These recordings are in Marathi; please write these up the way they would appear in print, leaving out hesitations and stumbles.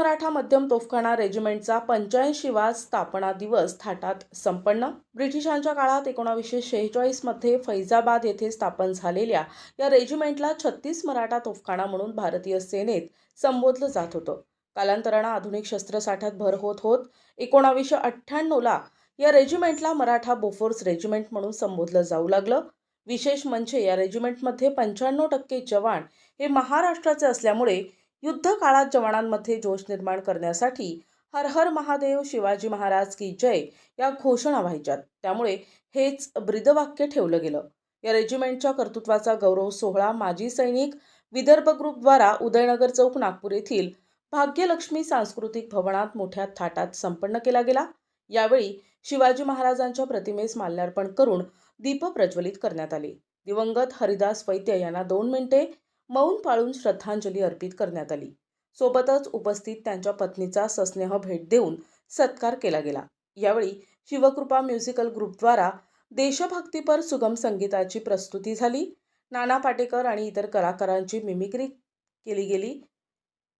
मराठा मध्यम तोफखाना रेजिमेंटचा 85वा स्थापना दिवस थाटात संपन्न। ब्रिटिशांच्या काळात 1946 मध्ये फैजाबाद येथे स्थापन झालेल्या या रेजिमेंटला 36 मराठा तोफखाना म्हणून भारतीय सेनेत संबोधलं जात होतं। कालांतराने आधुनिक शस्त्रसाठ्यात भर होत होत 1998 ला या रेजिमेंटला मराठा बोफोर्स रेजिमेंट म्हणून संबोधलं जाऊ लागलं। विशेष म्हणजे या रेजिमेंटमध्ये 95% जवान हे महाराष्ट्राचे असल्यामुळे युद्ध काळात जवानांमध्ये जोश निर्माण करण्यासाठी हर हर महादेव शिवाजी महाराज की जय या घोषणा व्हायच्यात। त्यामुळे हेच ब्रीदवाक्य ठेवलं गेलं। या रेजिमेंटच्या कर्तृत्वाचा गौरव सोहळा माजी सैनिक विदर्भ ग्रुप द्वारा उदयनगर चौक नागपूर येथील भाग्यलक्ष्मी सांस्कृतिक भवनात मोठ्या थाटात संपन्न केला गेला। यावेळी शिवाजी महाराजांच्या प्रतिमेस माल्यार्पण करून दीप प्रज्वलित करण्यात आले। दिवंगत हरिदास वैद्य यांना 2 मिनिटे मौन पाळून श्रद्धांजली अर्पित करण्यात आली। सोबतच उपस्थित त्यांच्या पत्नीचा सस्नेह भेट देऊन सत्कार केला गेला। यावेळी शिवकृपा म्युझिकल ग्रुपद्वारा देशभक्तीपर सुगम संगीताची प्रस्तुती झाली। नाना पाटेकर आणि इतर कलाकारांची मिमिक्री केली गेली।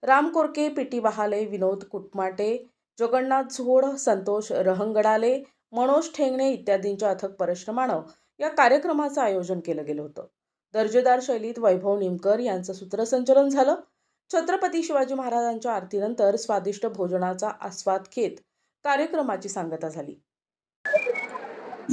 राम कोरके, पीटी बहाले, विनोद कुटमाटे, जगन्नाथ झोड, संतोष रहंगडाले, मनोज ठेंगणे इत्यादींच्या अथक परिश्रमानं या कार्यक्रमाचं आयोजन केलं गेलं होतं। दर्जेदार शैलीत वैभव निमकर यांचं सूत्रसंचलन झालं। छत्रपती शिवाजी महाराजांच्या आरतीनंतर स्वादिष्ट भोजनाचा आस्वाद घेत कार्यक्रमाची सांगता झाली।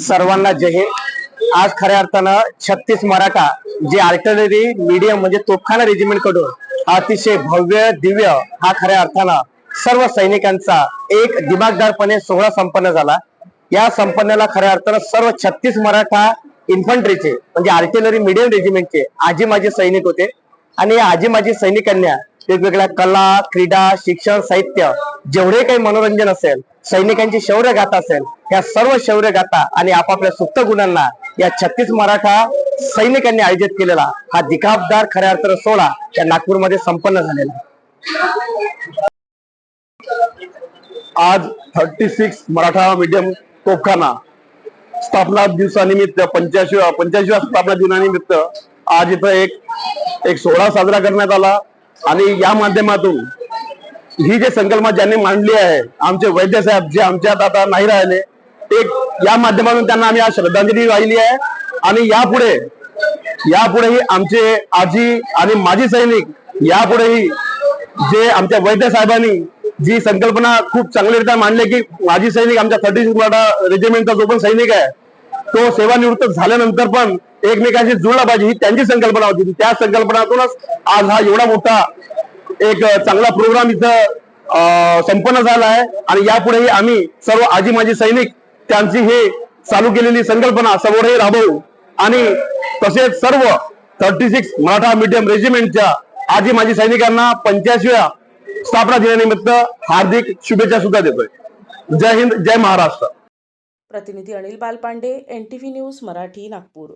सर्वांना जय हिंद। आज खऱ्या अर्थानं 36 मराठा जे आर्टिलरी मीडियम म्हणजे तोफखाना रेजिमेंट कडून अतिशय भव्य दिव्य हा खऱ्या अर्थानं सर्व सैनिकांचा एक दिमागदारपणे सोहळा संपन्न झाला। या संपन्नाला खऱ्या अर्थानं सर्व 36 मराठा इन्फंट्रीचे म्हणजे आर्टिलरी मीडियम रेजिमेंटचे आजी माजी सैनिक होते आणि या आजी माजी सैनिकांना वेगवेगळ्या कला, क्रीडा, शिक्षण, साहित्य जेवढे काही मनोरंजन असेल, सैनिकांची शौर्यगाथा असेल, या सर्व शौर्यगाथा आणि आपापल्या सुप्त गुणांना या 36 मराठा सैनिकांनी आयोजित केलेला हा दिखापदार खऱ्या अर्थानं सोहळा या नागपूरमध्ये संपन्न झालेला। आज 36 मराठा मीडियम तोफखाना स्थापना दिवसानिमित्त 85व्या स्थापना दिनानिमित्त आज इथं एक सोहळा साजरा करण्यात आला आणि या माध्यमातून ही जे संकल्पना ज्यांनी मांडली आहे आमचे वैद्य साहेब जे आमच्यात आता नाही राहिले, एक या माध्यमातून त्यांना आम्ही आज श्रद्धांजली वाहिली आहे आणि यापुढेही आमचे आजी आणि माजी सैनिक यापुढेही जे आमच्या वैद्य साहेबांनी जी संकल्पना खूप चांगलीरित्या मांडली की माजी सैनिक आमच्या 36 मराठा रेजिमेंटचा जो पण सैनिक आहे तो सेवानिवृत्त झाल्यानंतर पण एकमेकांशी जुळला पाहिजे ही त्यांची संकल्पना होती। त्या संकल्पनातूनच आज हा एवढा मोठा एक चांगला प्रोग्राम इथं संपन्न झाला आहे आणि यापुढेही आम्ही सर्व आजी माजी सैनिक त्यांची हे चालू केलेली संकल्पना समोरही राबवू आणि तसेच सर्व 36 मराठा मीडियम रेजिमेंटच्या आजी माजी सैनिकांना 85व्या स्थापना दिनानिमित्त हार्दिक शुभेच्छा सुद्धा देतोय। जय हिंद, जय महाराष्ट्र। प्रतिनिधी अनिल बालपांडे, NTV न्यूज मराठी, नागपूर।